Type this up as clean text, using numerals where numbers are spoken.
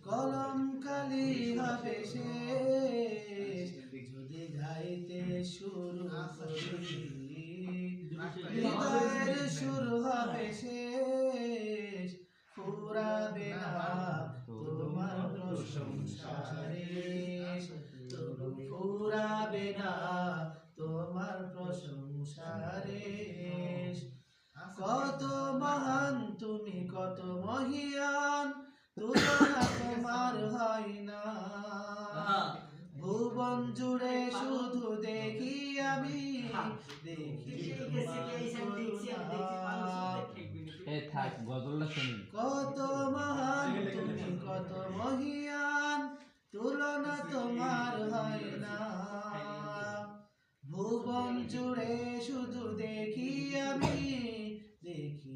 কলম কালি হবে শেষ যদি গাইতে শুরু করি, হৃদয়ের শুরু হবে শেষ ফুরাবে না তোমার প্রশংসারে, ফুরাবে না তোমার প্রশংসারে। কত মহান তুমি, কত মহিয়ান, তুলনা তোমার হয় না। ভুবন জুড়ে শুধু দেখি আমি, দেখি কত মহান তুমি, কত মহিয়ান, তুলনা তোমার হয় না। ভুবন জুড়ে শুধু দেখি আমি, দেখি